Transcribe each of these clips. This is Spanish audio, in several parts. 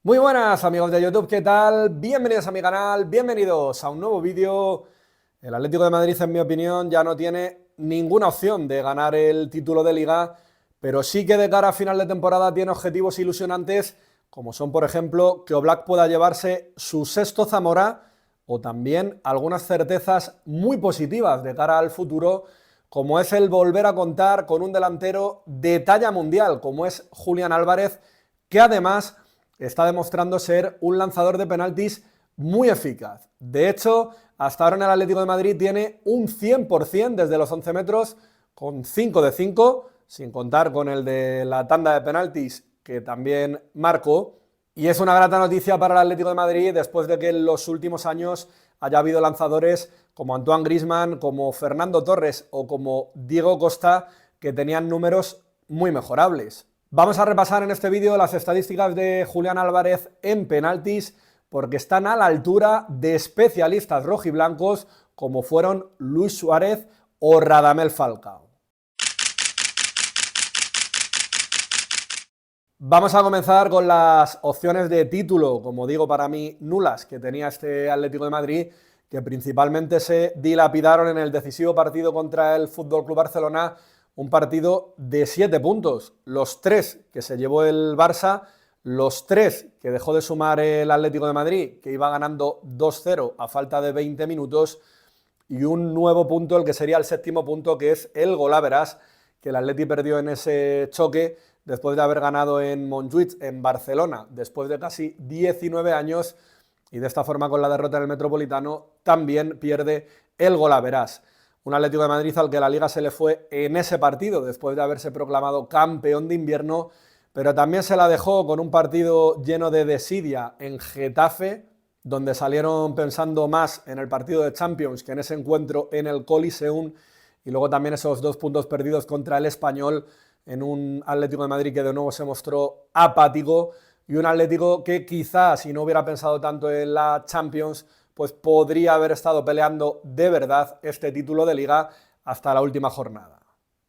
Muy buenas amigos de YouTube, ¿qué tal? Bienvenidos a mi canal, bienvenidos a un nuevo vídeo. El Atlético de Madrid, en mi opinión, ya no tiene ninguna opción de ganar el título de Liga, pero sí que de cara a final de temporada tiene objetivos ilusionantes, como son, por ejemplo, que Oblak pueda llevarse su sexto Zamora, o también algunas certezas muy positivas de cara al futuro, como es el volver a contar con un delantero de talla mundial, como es Julián Álvarez, que además está demostrando ser un lanzador de penaltis muy eficaz. De hecho, hasta ahora en el Atlético de Madrid tiene un 100% desde los 11 metros, con 5 de 5, sin contar con el de la tanda de penaltis que también marcó. Y es una grata noticia para el Atlético de Madrid después de que en los últimos años haya habido lanzadores como Antoine Griezmann, como Fernando Torres o como Diego Costa, que tenían números muy mejorables. Vamos a repasar en este vídeo las estadísticas de Julián Álvarez en penaltis, porque están a la altura de especialistas rojiblancos como fueron Luis Suárez o Radamel Falcao. Vamos a comenzar con las opciones de título, como digo, para mí nulas, que tenía este Atlético de Madrid, que principalmente se dilapidaron en el decisivo partido contra el FC Barcelona, un partido de 7 puntos, los 3 que se llevó el Barça, los 3 que dejó de sumar el Atlético de Madrid, que iba ganando 2-0 a falta de 20 minutos, y un nuevo punto, el que sería el séptimo punto, que es el golaveras, que el Atleti perdió en ese choque después de haber ganado en Montjuïc, en Barcelona, después de casi 19 años, y de esta forma, con la derrota en el Metropolitano, también pierde el golaveras. Un Atlético de Madrid al que la Liga se le fue en ese partido, después de haberse proclamado campeón de invierno, pero también se la dejó con un partido lleno de desidia en Getafe, donde salieron pensando más en el partido de Champions que en ese encuentro en el Coliseum, y luego también esos 2 puntos perdidos contra el Español, en un Atlético de Madrid que de nuevo se mostró apático, y un Atlético que quizás, si no hubiera pensado tanto en la Champions, pues podría haber estado peleando de verdad este título de Liga hasta la última jornada.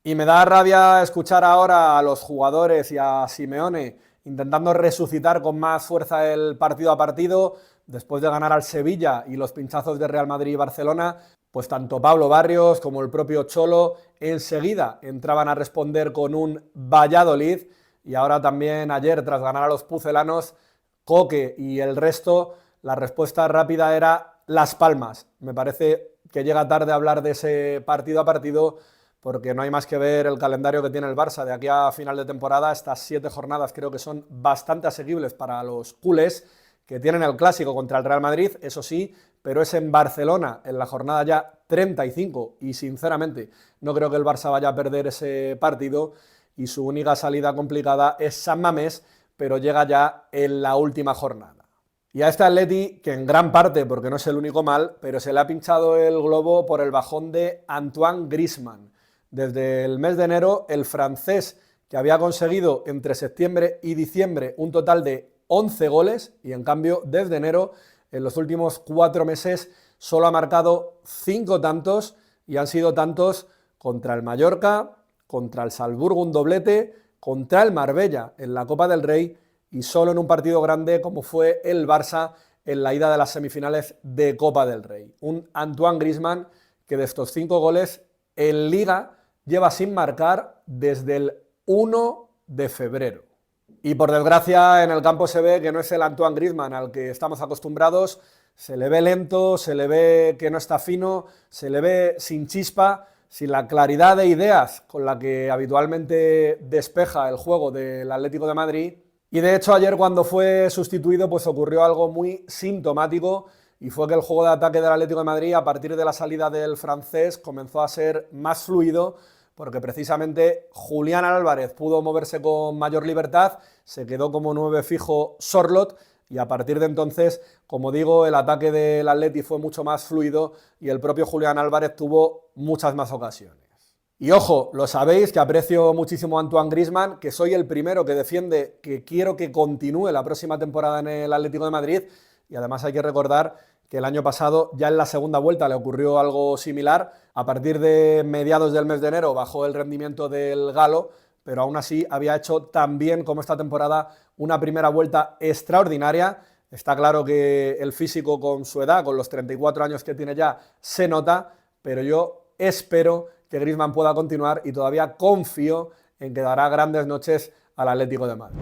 Y me da rabia escuchar ahora a los jugadores y a Simeone intentando resucitar con más fuerza el partido a partido, después de ganar al Sevilla y los pinchazos de Real Madrid y Barcelona. Pues tanto Pablo Barrios como el propio Cholo enseguida entraban a responder con un Valladolid, y ahora también ayer, tras ganar a los pucelanos, Coque y el resto, la respuesta rápida era Las Palmas. Me parece que llega tarde hablar de ese partido a partido, porque no hay más que ver el calendario que tiene el Barça de aquí a final de temporada. Estas 7 jornadas creo que son bastante asequibles para los culés, que tienen el clásico contra el Real Madrid, eso sí, pero es en Barcelona, en la jornada ya 35, y sinceramente no creo que el Barça vaya a perder ese partido, y su única salida complicada es San Mamés, pero llega ya en la última jornada. Y a este Atleti, que en gran parte, porque no es el único mal, pero se le ha pinchado el globo por el bajón de Antoine Griezmann. Desde el mes de enero, el francés, que había conseguido entre septiembre y diciembre un total de 11 goles, y en cambio desde enero, en los últimos 4 meses, solo ha marcado 5 tantos, y han sido tantos contra el Mallorca, contra el Salzburgo un doblete, contra el Marbella en la Copa del Rey, y solo en un partido grande como fue el Barça en la ida de las semifinales de Copa del Rey. Un Antoine Griezmann que de estos 5 goles en Liga lleva sin marcar desde el 1 de febrero. Y por desgracia en el campo se ve que no es el Antoine Griezmann al que estamos acostumbrados. Se le ve lento, se le ve que no está fino, se le ve sin chispa, sin la claridad de ideas con la que habitualmente despeja el juego del Atlético de Madrid. Y de hecho ayer, cuando fue sustituido, pues ocurrió algo muy sintomático, y fue que el juego de ataque del Atlético de Madrid, a partir de la salida del francés, comenzó a ser más fluido, porque precisamente Julián Álvarez pudo moverse con mayor libertad, se quedó como 9 fijo Sorloth, y a partir de entonces, como digo, el ataque del Atleti fue mucho más fluido, y el propio Julián Álvarez tuvo muchas más ocasiones. Y ojo, lo sabéis que aprecio muchísimo a Antoine Griezmann, que soy el primero que defiende que quiero que continúe la próxima temporada en el Atlético de Madrid, y además hay que recordar que el año pasado, ya en la segunda vuelta, le ocurrió algo similar. A partir de mediados del mes de enero bajó el rendimiento del galo, pero aún así había hecho tan bien como esta temporada una primera vuelta extraordinaria. Está claro que el físico con su edad, con los 34 años que tiene ya, se nota, pero yo espero que Griezmann pueda continuar y todavía confío en que dará grandes noches al Atlético de Madrid.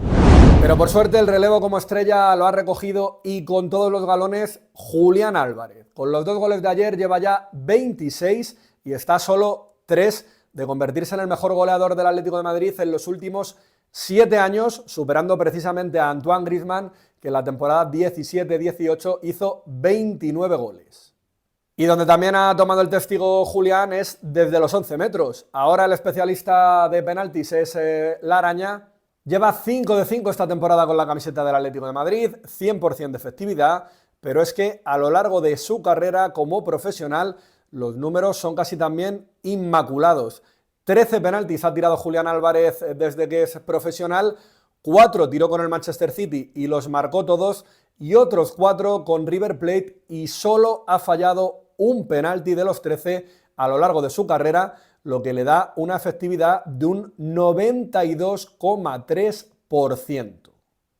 Pero por suerte el relevo como estrella lo ha recogido y con todos los galones Julián Álvarez. Con los 2 goles de ayer lleva ya 26 y está solo 3 de convertirse en el mejor goleador del Atlético de Madrid en los últimos 7 años, superando precisamente a Antoine Griezmann, que en la temporada 17-18 hizo 29 goles. Y donde también ha tomado el testigo Julián es desde los 11 metros. Ahora el especialista de penaltis es La Araña. Lleva 5 de 5 esta temporada con la camiseta del Atlético de Madrid, 100% de efectividad, pero es que a lo largo de su carrera como profesional los números son casi también inmaculados. 13 penaltis ha tirado Julián Álvarez desde que es profesional, 4 tiró con el Manchester City y los marcó todos, y otros 4 con River Plate, y solo ha fallado un penalti de los 13 a lo largo de su carrera, lo que le da una efectividad de un 92,3%.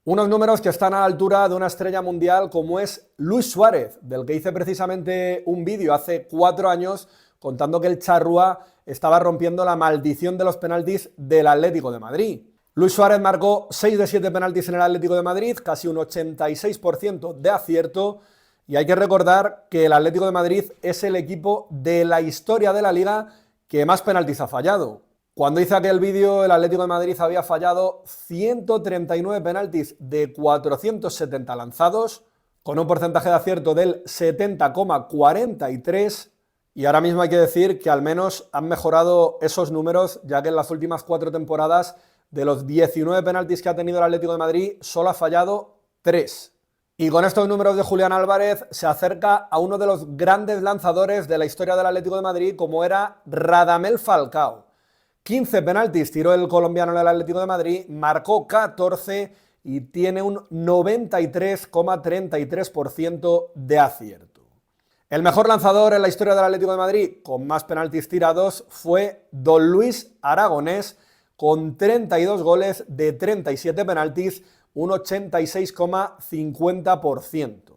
Unos números que están a la altura de una estrella mundial como es Luis Suárez, del que hice precisamente un vídeo hace 4 años contando que el charrúa estaba rompiendo la maldición de los penaltis del Atlético de Madrid. Luis Suárez marcó 6 de 7 penaltis en el Atlético de Madrid, casi un 86% de acierto, y hay que recordar que el Atlético de Madrid es el equipo de la historia de la Liga que más penaltis ha fallado. Cuando hice aquel vídeo, el Atlético de Madrid había fallado 139 penaltis de 470 lanzados, con un porcentaje de acierto del 70,43%, y ahora mismo hay que decir que al menos han mejorado esos números, ya que en las últimas 4 temporadas, de los 19 penaltis que ha tenido el Atlético de Madrid, solo ha fallado 3. Y con estos números de Julián Álvarez se acerca a uno de los grandes lanzadores de la historia del Atlético de Madrid, como era Radamel Falcao. 15 penaltis tiró el colombiano en el Atlético de Madrid, marcó 14 y tiene un 93,33% de acierto. El mejor lanzador en la historia del Atlético de Madrid, con más penaltis tirados, fue Don Luis Aragonés, con 32 goles de 37 penaltis, un 86,50%.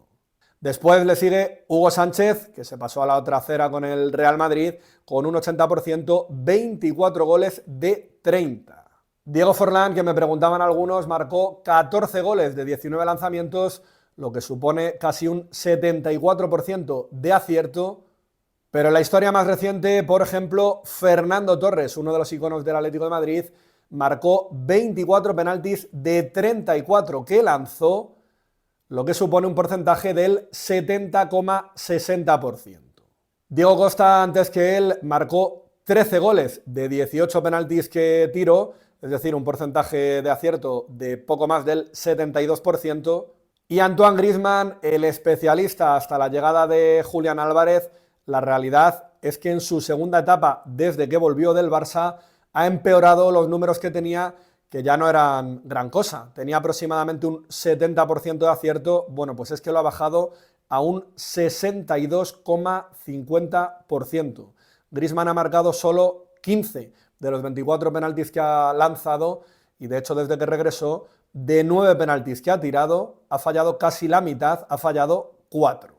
Después le sigue Hugo Sánchez, que se pasó a la otra acera con el Real Madrid, con un 80%, 24 goles de 30. Diego Forlán, que me preguntaban algunos, marcó 14 goles de 19 lanzamientos, lo que supone casi un 74% de acierto. Pero en la historia más reciente, por ejemplo, Fernando Torres, uno de los iconos del Atlético de Madrid, marcó 24 penaltis de 34 que lanzó, lo que supone un porcentaje del 70,60%. Diego Costa, antes que él, marcó 13 goles de 18 penaltis que tiró, es decir, un porcentaje de acierto de poco más del 72%. Y Antoine Griezmann, el especialista hasta la llegada de Julián Álvarez, la realidad es que en su segunda etapa, desde que volvió del Barça, ha empeorado los números que tenía, que ya no eran gran cosa. Tenía aproximadamente un 70% de acierto, bueno, pues es que lo ha bajado a un 62,50%. Griezmann ha marcado solo 15 de los 24 penaltis que ha lanzado, y de hecho desde que regresó, de 9 penaltis que ha tirado, ha fallado casi la mitad, ha fallado 4.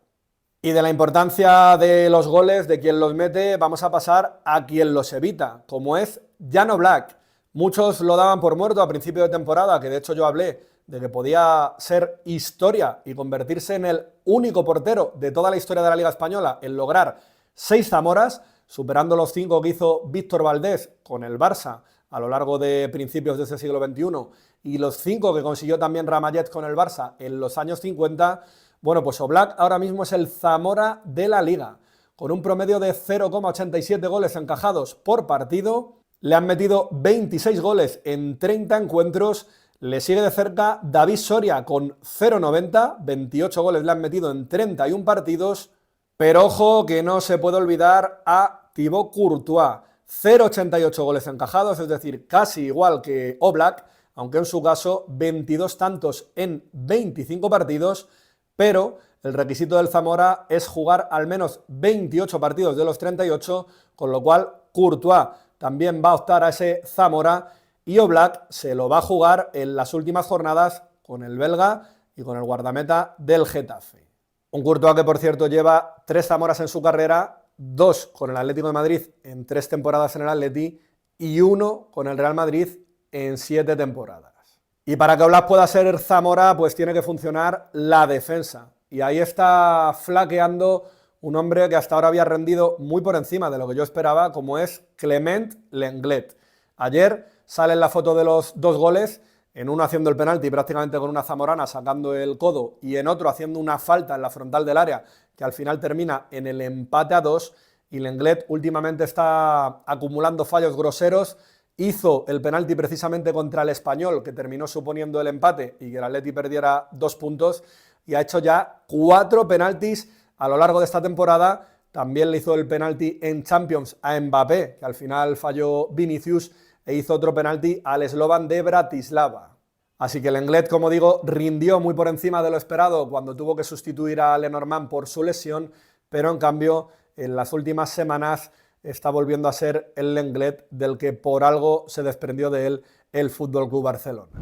Y de la importancia de los goles, de quien los mete, vamos a pasar a quien los evita, como es Jan Oblak. Muchos lo daban por muerto a principio de temporada, que de hecho yo hablé de que podía ser historia y convertirse en el único portero de toda la historia de la Liga Española en lograr 6 Zamoras, superando los 5 que hizo Víctor Valdés con el Barça a lo largo de principios de ese siglo XXI, y los 5 que consiguió también Ramallet con el Barça en los años 50, bueno, pues Oblak ahora mismo es el Zamora de la Liga, con un promedio de 0,87 goles encajados por partido. Le han metido 26 goles en 30 encuentros. Le sigue de cerca David Soria con 0,90, 28 goles le han metido en 31 partidos. Pero ojo que no se puede olvidar a Thibaut Courtois, 0,88 goles encajados, es decir, casi igual que Oblak, aunque en su caso 22 tantos en 25 partidos. Pero el requisito del Zamora es jugar al menos 28 partidos de los 38, con lo cual Courtois también va a optar a ese Zamora. y Oblak se lo va a jugar en las últimas jornadas con el belga y con el guardameta del Getafe. Un Courtois que, por cierto, lleva 3 Zamoras en su carrera, 2 con el Atlético de Madrid en 3 temporadas en el Atleti y 1 con el Real Madrid en 7 temporadas. Y para que Oblak pueda ser Zamora, pues tiene que funcionar la defensa. Y ahí está flaqueando un hombre que hasta ahora había rendido muy por encima de lo que yo esperaba, como es Clement Lenglet. Ayer sale en la foto de los 2 goles, en uno haciendo el penalti prácticamente con una zamorana sacando el codo y en otro haciendo una falta en la frontal del área que al final termina en el empate a 2, y Lenglet últimamente está acumulando fallos groseros. Hizo el penalti precisamente contra el Español, que terminó suponiendo el empate y que el Atleti perdiera 2 puntos, y ha hecho ya 4 penaltis a lo largo de esta temporada. También le hizo el penalti en Champions a Mbappé, que al final falló Vinicius, e hizo otro penalti al Slovan de Bratislava. Así que Lenglet, como digo, rindió muy por encima de lo esperado cuando tuvo que sustituir a Lenormand por su lesión, pero en cambio en las últimas semanas está volviendo a ser el Lenglet del que por algo se desprendió de él el FC Barcelona.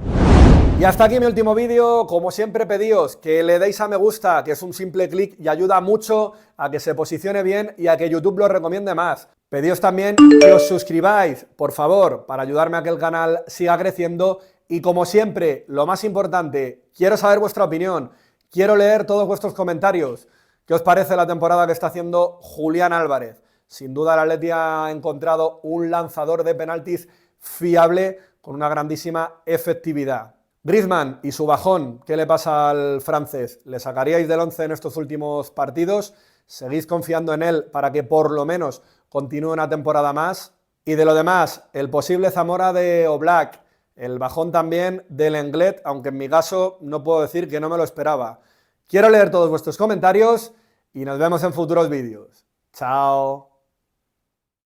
Y hasta aquí mi último vídeo. Como siempre, pedíos que le deis a me gusta, que es un simple clic y ayuda mucho a que se posicione bien y a que YouTube lo recomiende más. Pedíos también que os suscribáis, por favor, para ayudarme a que el canal siga creciendo. Y como siempre, lo más importante, quiero saber vuestra opinión, quiero leer todos vuestros comentarios. ¿Qué os parece la temporada que está haciendo Julián Álvarez? Sin duda el Atleti ha encontrado un lanzador de penaltis fiable con una grandísima efectividad. Griezmann y su bajón, ¿qué le pasa al francés? ¿Le sacaríais del 11 en estos últimos partidos? ¿Seguís confiando en él para que por lo menos continúe una temporada más? Y de lo demás, el posible Zamora de Oblak, el bajón también del Lenglet, aunque en mi caso no puedo decir que no me lo esperaba. Quiero leer todos vuestros comentarios y nos vemos en futuros vídeos. ¡Chao!